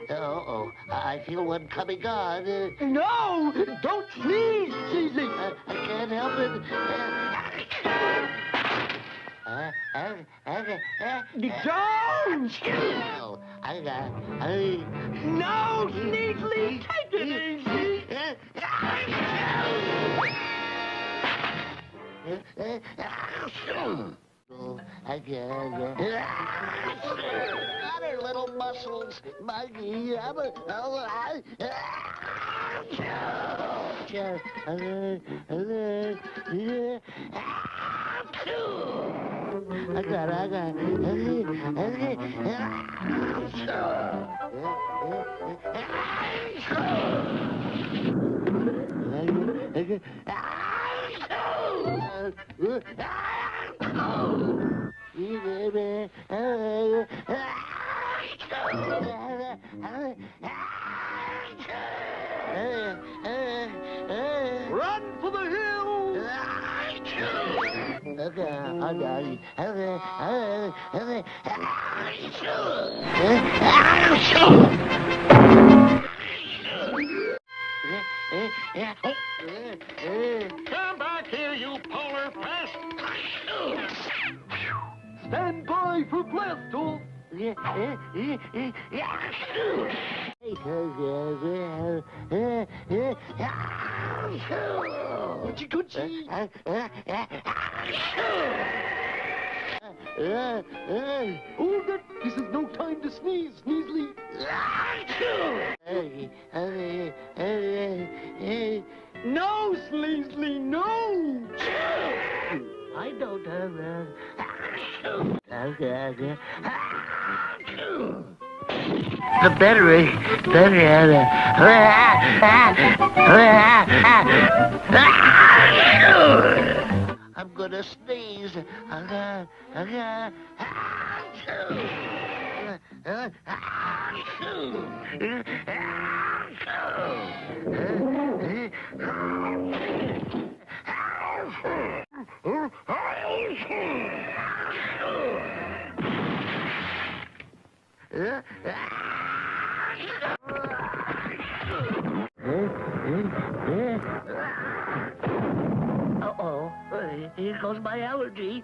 Uh-oh, I feel one coming on. No! Don't sneeze, Sneezely! I can't help it. Don't! No, No, Sneezely! Take it easy! Got her little muscles, Muggy. Run for the hills! Come back here, you polar pest! Stand by for blast off! Hoochie-coochie! Hold it! This is no time to sneeze, Sneezely! No, Sneezely, no! I don't have the battery I'm gonna sneeze. Uh-oh, here goes my allergy.